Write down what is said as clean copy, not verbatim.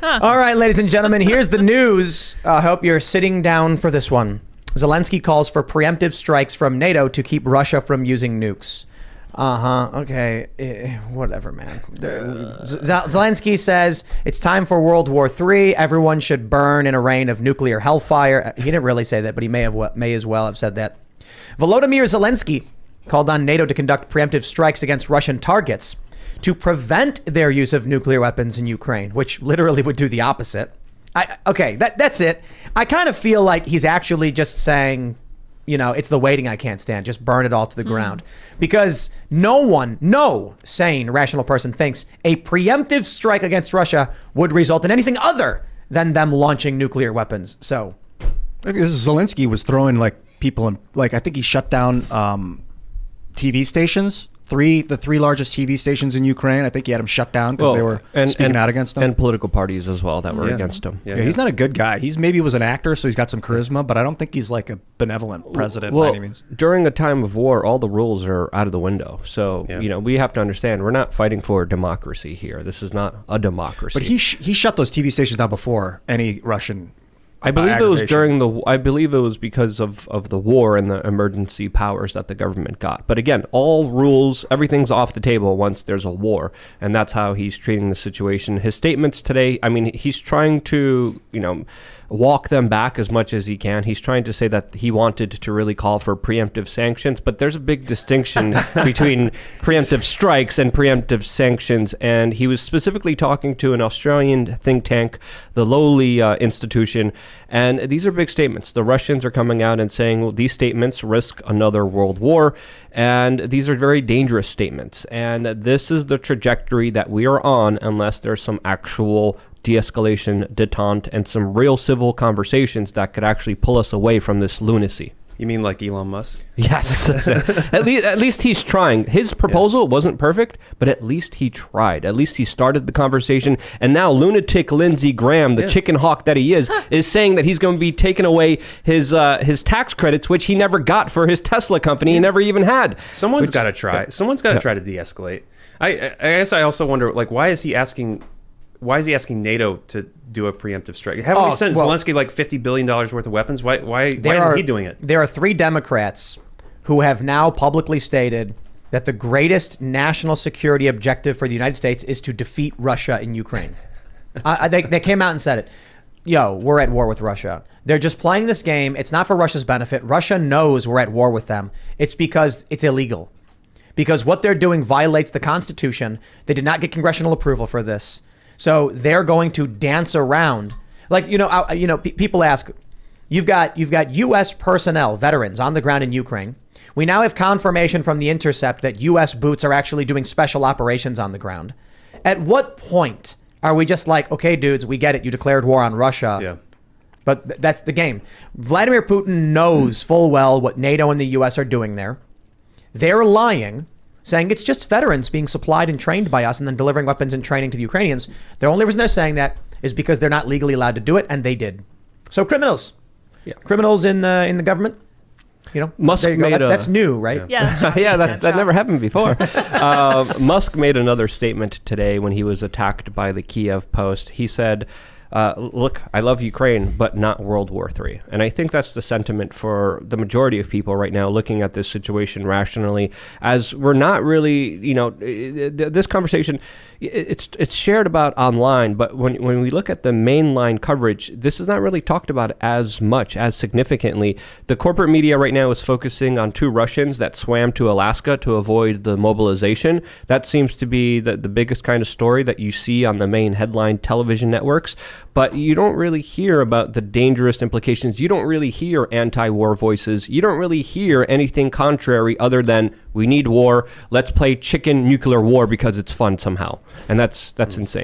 All right, ladies and gentlemen, here's the news. I hope you're sitting down for this one. Zelensky calls for preemptive strikes from NATO to keep Russia from using nukes. Okay. Whatever, man. Zelensky says it's time for World War III. Everyone should burn in a rain of nuclear hellfire. He didn't really say that, but he may as well have said that. Volodymyr Zelensky called on NATO to conduct preemptive strikes against Russian targets to prevent their use of nuclear weapons in Ukraine, which literally would do the opposite. That's it. I kind of feel like he's actually just saying, it's the waiting I can't stand. Just burn it all to the ground. Because no sane, rational person thinks a preemptive strike against Russia would result in anything other than them launching nuclear weapons. So Zelensky was throwing people in, I think he shut down TV stations. The three largest TV stations in Ukraine. I think he had them shut down because they were speaking out against him. And political parties as well that were against him. Yeah, he's not a good guy. Maybe was an actor, so he's got some charisma, but I don't think he's like a benevolent president by any means. During a time of war, all the rules are out of the window. So, we have to understand, we're not fighting for democracy here. This is not a democracy. But he shut those TV stations down before any Russian I believe it was I believe it was because of the war and the emergency powers that the government got. But again, all rules, everything's off the table once there's a war, and that's how he's treating the situation. His statements today, he's trying to, walk them back as much as he can. He's trying to say that he wanted to really call for preemptive sanctions, but there's a big distinction between preemptive strikes and preemptive sanctions. And he was specifically talking to an Australian think tank, the Lowly Institution. And these are big statements. The Russians are coming out and saying, well, these statements risk another world war. And these are very dangerous statements. And this is the trajectory that we are on unless there's some actual de-escalation, detente, and some real civil conversations that could actually pull us away from this lunacy. You mean like Elon Musk? Yes. At least he's trying. His proposal wasn't perfect, but at least he tried. At least he started the conversation. And now lunatic Lindsey Graham, the chicken hawk that he is saying that he's going to be taking away his tax credits, which he never got for his Tesla company. He never even had. Someone's got to try. Someone's got to try to de-escalate. I guess I also wonder, why is he asking NATO to do a preemptive strike? Haven't we sent Zelensky $50 billion worth of weapons? Why isn't he doing it? There are 3 Democrats who have now publicly stated that the greatest national security objective for the United States is to defeat Russia in Ukraine. They came out and said it. We're at war with Russia. They're just playing this game. It's not for Russia's benefit. Russia knows we're at war with them. It's because it's illegal. Because what they're doing violates the Constitution. They did not get congressional approval for this. So they're going to dance around. People ask, you've got U.S. personnel, veterans on the ground in Ukraine. We now have confirmation from The Intercept that U.S. boots are actually doing special operations on the ground. At what point are we just like, okay, dudes, we get it. You declared war on Russia. Yeah. But that's the game. Vladimir Putin knows full well what NATO and the U.S. are doing there. They're lying, saying it's just veterans being supplied and trained by us and then delivering weapons and training to the Ukrainians. The only reason they're saying that is because they're not legally allowed to do it, and they did. So criminals in the government, Musk that's new, right? Yeah, that never happened before. Musk made another statement today when he was attacked by the Kiev Post. He said, look, I love Ukraine, but not World War III. And I think that's the sentiment for the majority of people right now looking at this situation rationally, as we're not really, this conversation, it's shared about online, but when we look at the mainline coverage, this is not really talked about as much, as significantly. The corporate media right now is focusing on 2 Russians that swam to Alaska to avoid the mobilization. That seems to be the biggest kind of story that you see on the main headline television networks. But you don't really hear about the dangerous implications. You don't really hear anti-war voices. You don't really hear anything contrary other than we need war. Let's play chicken nuclear war because it's fun somehow. And that's insane.